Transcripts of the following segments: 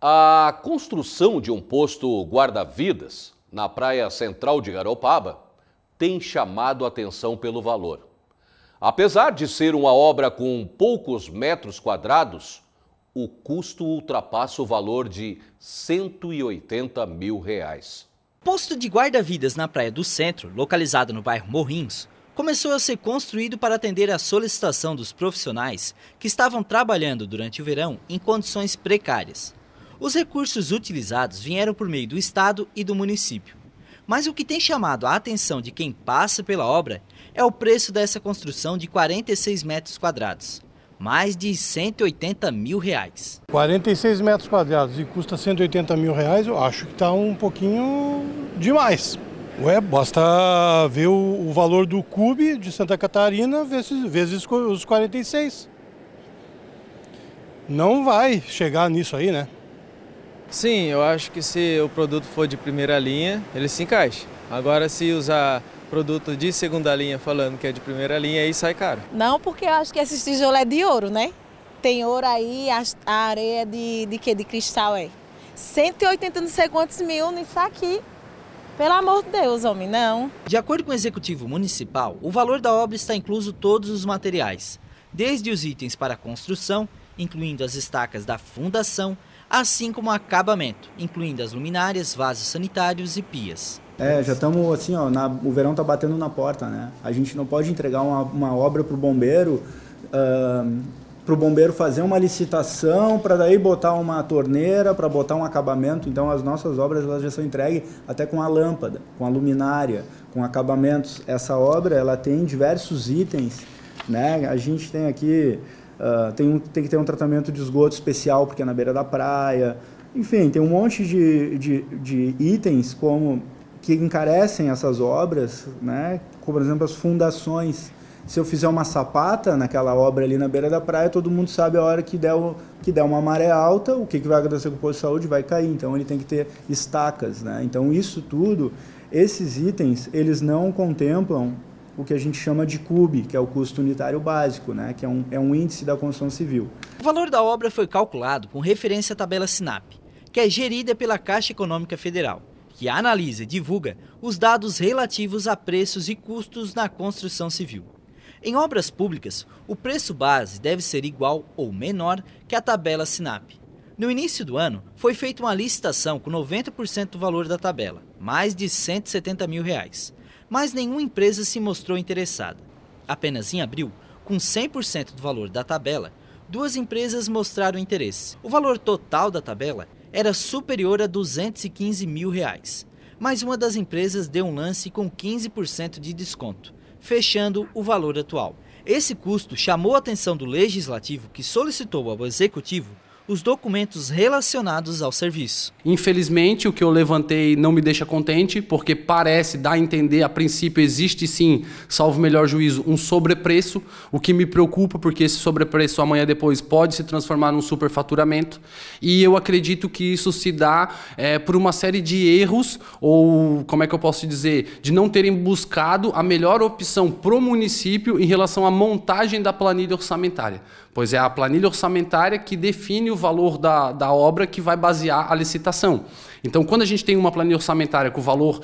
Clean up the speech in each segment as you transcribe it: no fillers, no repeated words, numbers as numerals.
A construção de um posto guarda-vidas na praia central de Garopaba tem chamado a atenção pelo valor. Apesar de ser uma obra com poucos metros quadrados, o custo ultrapassa o valor de R$ 180 mil. O posto de guarda-vidas na Praia do Centro, localizado no bairro Morrinhos, começou a ser construído para atender à solicitação dos profissionais que estavam trabalhando durante o verão em condições precárias. Os recursos utilizados vieram por meio do Estado e do município. Mas o que tem chamado a atenção de quem passa pela obra é o preço dessa construção de 46 metros quadrados, mais de R$ 180 mil. 46 metros quadrados e custa R$ 180 mil, eu acho que está um pouquinho demais. Basta ver o valor do CUB de Santa Catarina vezes os 46. Não vai chegar nisso aí, né? Sim, eu acho que se o produto for de primeira linha, ele se encaixa. Agora, se usar produto de segunda linha falando que é de primeira linha, aí sai caro. Não, porque eu acho que esse tijolo é de ouro, né? Tem ouro aí, a areia é de quê? De cristal, é? 180 não sei quantos mil nisso aqui. Pelo amor de Deus, homem, não. De acordo com o executivo municipal, o valor da obra está incluso todos os materiais, desde os itens para a construção, incluindo as estacas da fundação, assim como o acabamento, incluindo as luminárias, vasos sanitários e pias. Já estamos assim, o verão está batendo na porta, né? A gente não pode entregar uma obra para o bombeiro fazer uma licitação para daí botar uma torneira, para botar um acabamento. Então as nossas obras elas já são entregues até com a lâmpada, com a luminária, com acabamentos. Essa obra ela tem diversos itens, né? A gente tem aqui tem que ter um tratamento de esgoto especial porque é na beira da praia. Enfim, tem um monte de itens que encarecem essas obras, né? Como por exemplo as fundações. Se eu fizer uma sapata naquela obra ali na beira da praia, todo mundo sabe a hora que der uma maré alta, o que vai acontecer com o posto de saúde? Vai cair. Então ele tem que ter estacas, né? Então isso tudo, esses itens, eles não contemplam o que a gente chama de CUB, que é o custo unitário básico, né? Que é um índice da construção civil. O valor da obra foi calculado com referência à tabela SINAP, que é gerida pela Caixa Econômica Federal, que analisa e divulga os dados relativos a preços e custos na construção civil. Em obras públicas, o preço base deve ser igual ou menor que a tabela SINAP. No início do ano, foi feita uma licitação com 90% do valor da tabela, mais de R$ 170 mil. Mas nenhuma empresa se mostrou interessada. Apenas em abril, com 100% do valor da tabela, 2 empresas mostraram interesse. O valor total da tabela era superior a R$ 215 mil, mas uma das empresas deu um lance com 15% de desconto, fechando o valor atual. Esse custo chamou a atenção do Legislativo, que solicitou ao Executivo os documentos relacionados ao serviço. Infelizmente, o que eu levantei não me deixa contente, porque parece dar a entender, a princípio existe sim, salvo melhor juízo, um sobrepreço, o que me preocupa, porque esse sobrepreço amanhã depois pode se transformar num superfaturamento, e eu acredito que isso se dá por uma série de erros, ou como é que eu posso dizer, de não terem buscado a melhor opção pro município em relação à montagem da planilha orçamentária, pois é a planilha orçamentária que define o valor da obra que vai basear a licitação. Então, quando a gente tem uma planilha orçamentária com o valor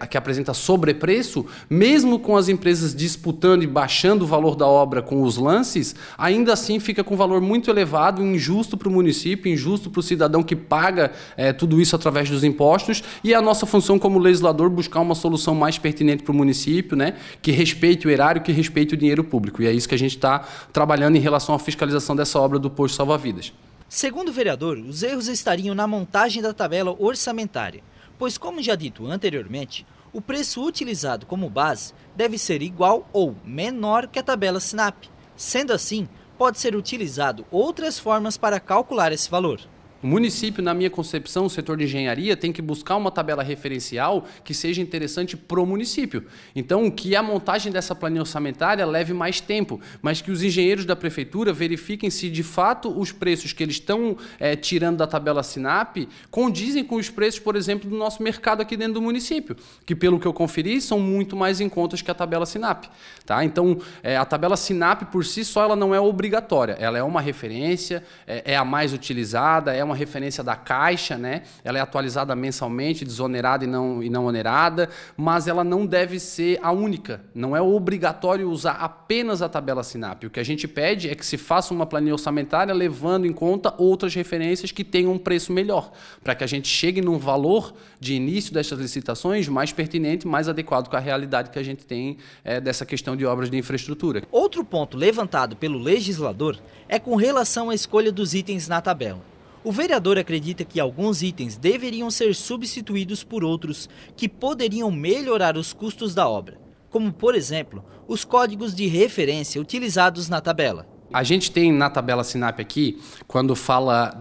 que apresenta sobrepreço, mesmo com as empresas disputando e baixando o valor da obra com os lances, ainda assim fica com um valor muito elevado, injusto para o município, injusto para o cidadão que paga tudo isso através dos impostos, e é a nossa função como legislador buscar uma solução mais pertinente para o município, né, que respeite o erário, que respeite o dinheiro público. E é isso que a gente está trabalhando em relação à fiscalização dessa obra do posto salva-vidas. Segundo o vereador, os erros estariam na montagem da tabela orçamentária, pois, como já dito anteriormente, o preço utilizado como base deve ser igual ou menor que a tabela SINAP. Sendo assim, pode ser utilizado outras formas para calcular esse valor. O município, na minha concepção, o setor de engenharia, tem que buscar uma tabela referencial que seja interessante para o município. Então, que a montagem dessa planilha orçamentária leve mais tempo, mas que os engenheiros da prefeitura verifiquem se, de fato, os preços que eles estão tirando da tabela SINAP condizem com os preços, por exemplo, do nosso mercado aqui dentro do município, que, pelo que eu conferi, são muito mais em contas que a tabela SINAP. Tá? Então, a tabela SINAP, por si só, ela não é obrigatória. Ela é uma referência, é a mais utilizada, é uma uma referência da Caixa, né? Ela é atualizada mensalmente, desonerada e não onerada, mas ela não deve ser a única. Não é obrigatório usar apenas a tabela SINAP. O que a gente pede é que se faça uma planilha orçamentária levando em conta outras referências que tenham um preço melhor, para que a gente chegue num valor de início dessas licitações mais pertinente, mais adequado com a realidade que a gente tem dessa questão de obras de infraestrutura. Outro ponto levantado pelo legislador é com relação à escolha dos itens na tabela. O vereador acredita que alguns itens deveriam ser substituídos por outros que poderiam melhorar os custos da obra, como, por exemplo, os códigos de referência utilizados na tabela. A gente tem na tabela SINAP aqui, quando fala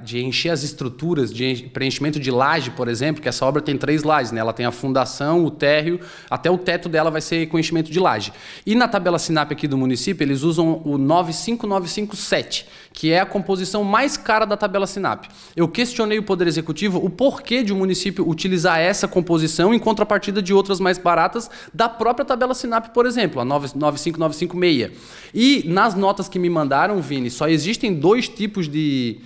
de encher as estruturas, de preenchimento de laje, por exemplo, que essa obra tem 3 lajes, né? Ela tem a fundação, o térreo, até o teto dela vai ser com enchimento de laje. E na tabela SINAP aqui do município, eles usam o 95957, que é a composição mais cara da tabela SINAP. Eu questionei o Poder Executivo o porquê de um município utilizar essa composição em contrapartida de outras mais baratas da própria tabela SINAP, por exemplo, a 95956. E nas notas que me mandaram, Vini, só existem 2 tipos de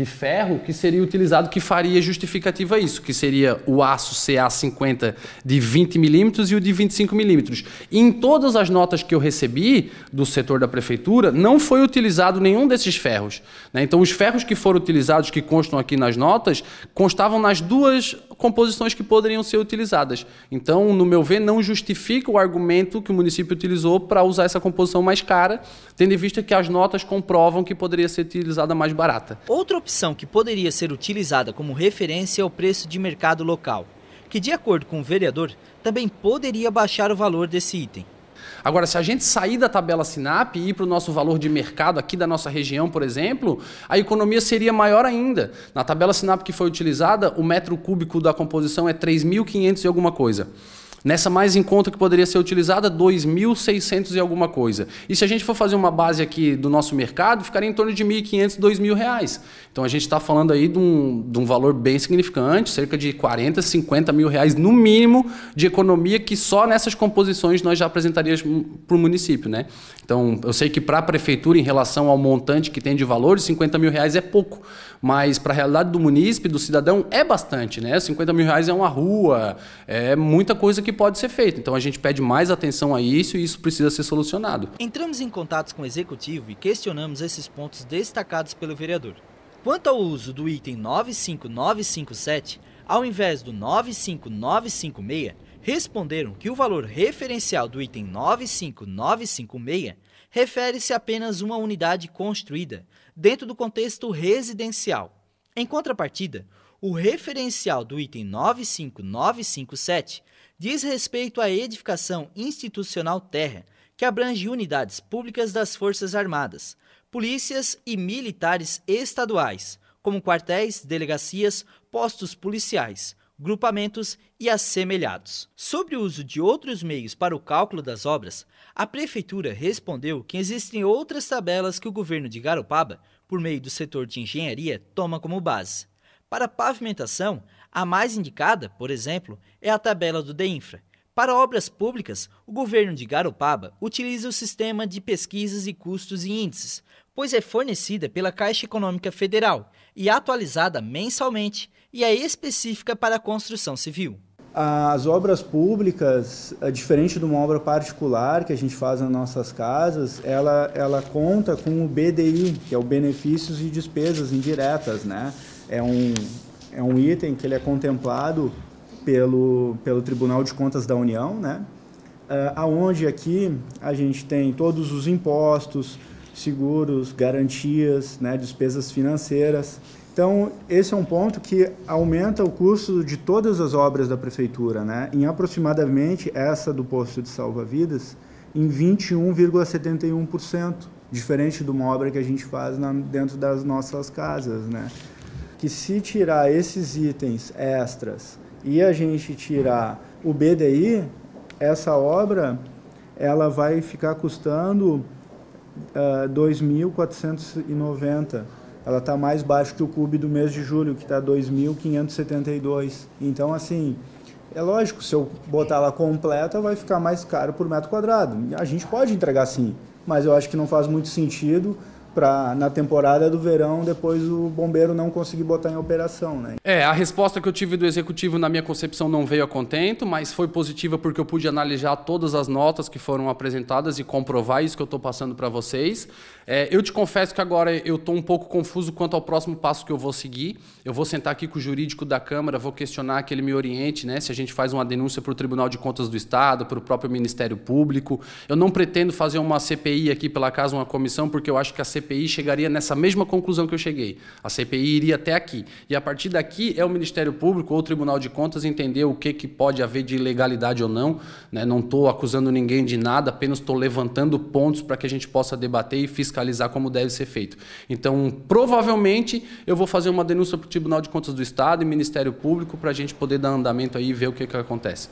ferro que seria utilizado, que faria justificativa isso, que seria o aço CA50 de 20 milímetros e o de 25 milímetros. Em todas as notas que eu recebi do setor da prefeitura, não foi utilizado nenhum desses ferros, né? Então, os ferros que foram utilizados, que constam aqui nas notas, constavam nas 2 composições que poderiam ser utilizadas. Então, no meu ver, não justifica o argumento que o município utilizou para usar essa composição mais cara, tendo em vista que as notas comprovam que poderia ser utilizada mais barata. Outra opção que poderia ser utilizada como referência é o preço de mercado local, que, de acordo com o vereador, também poderia baixar o valor desse item. Agora, se a gente sair da tabela SINAP e ir para o nosso valor de mercado aqui da nossa região, por exemplo, a economia seria maior ainda. Na tabela SINAP que foi utilizada, o metro cúbico da composição é 3.500 e alguma coisa. Nessa mais em conta que poderia ser utilizada, 2.600 e alguma coisa. E se a gente for fazer uma base aqui do nosso mercado, ficaria em torno de R$ 1.500, R$ 2.000. Então a gente está falando aí de um valor bem significante, cerca de 40, 50 mil reais no mínimo de economia, que só nessas composições nós já apresentaríamos para o município, né? Então eu sei que para a prefeitura, em relação ao montante que tem de valor, 50 mil reais é pouco, mas para a realidade do munícipe, do cidadão, é bastante, né? 50 mil reais é uma rua, é muita coisa que pode ser feita. Então a gente pede mais atenção a isso e isso precisa ser solucionado. Entramos em contato com o executivo e questionamos esses pontos destacados pelo vereador. Quanto ao uso do item 95957, ao invés do 95956, responderam que o valor referencial do item 95956 refere-se a apenas uma unidade construída dentro do contexto residencial. Em contrapartida, o referencial do item 95957 diz respeito à edificação institucional terra, que abrange unidades públicas das Forças Armadas, polícias e militares estaduais, como quartéis, delegacias, postos policiais, grupamentos e assemelhados. Sobre o uso de outros meios para o cálculo das obras, a Prefeitura respondeu que existem outras tabelas que o governo de Garopaba, por meio do setor de engenharia, toma como base. Para pavimentação, a mais indicada, por exemplo, é a tabela do DEINFRA. Para obras públicas, o governo de Garopaba utiliza o sistema de pesquisas e custos e índices, pois é fornecida pela Caixa Econômica Federal e atualizada mensalmente e é específica para a construção civil. As obras públicas, diferente de uma obra particular que a gente faz nas nossas casas, ela conta com o BDI, que é o Benefícios e Despesas Indiretas, né? É um item que ele é contemplado pelo Tribunal de Contas da União, né? Aonde aqui a gente tem todos os impostos, seguros, garantias, né? Despesas financeiras. Então, esse é um ponto que aumenta o custo de todas as obras da Prefeitura, né? Em aproximadamente essa do posto de salva-vidas, em 21,71%, diferente de uma obra que a gente faz dentro das nossas casas, né? Que se tirar esses itens extras e a gente tirar o BDI, essa obra ela vai ficar custando 2.490. Ela está mais baixo que o CUB do mês de julho, que está 2.572. Então, assim, é lógico, se eu botar ela completa, vai ficar mais caro por metro quadrado. A gente pode entregar sim, mas eu acho que não faz muito sentido para na temporada do verão depois o bombeiro não conseguir botar em operação, né? A resposta que eu tive do executivo na minha concepção não veio a contento, mas foi positiva porque eu pude analisar todas as notas que foram apresentadas e comprovar isso que eu estou passando para vocês. Eu te confesso que agora eu estou um pouco confuso quanto ao próximo passo que eu vou seguir. Eu vou sentar aqui com o jurídico da Câmara, vou questionar que ele me oriente, né, se a gente faz uma denúncia para o Tribunal de Contas do Estado, para o próprio Ministério Público. Eu não pretendo fazer uma CPI aqui pela casa, uma comissão, porque eu acho que a CPI chegaria nessa mesma conclusão que eu cheguei. A CPI iria até aqui. E a partir daqui é o Ministério Público ou o Tribunal de Contas entender o que pode haver de ilegalidade ou não. Né? Não estou acusando ninguém de nada, apenas estou levantando pontos para que a gente possa debater e fiscalizar como deve ser feito. Então, provavelmente, eu vou fazer uma denúncia para o Tribunal de Contas do Estado e Ministério Público para a gente poder dar andamento aí e ver o que acontece.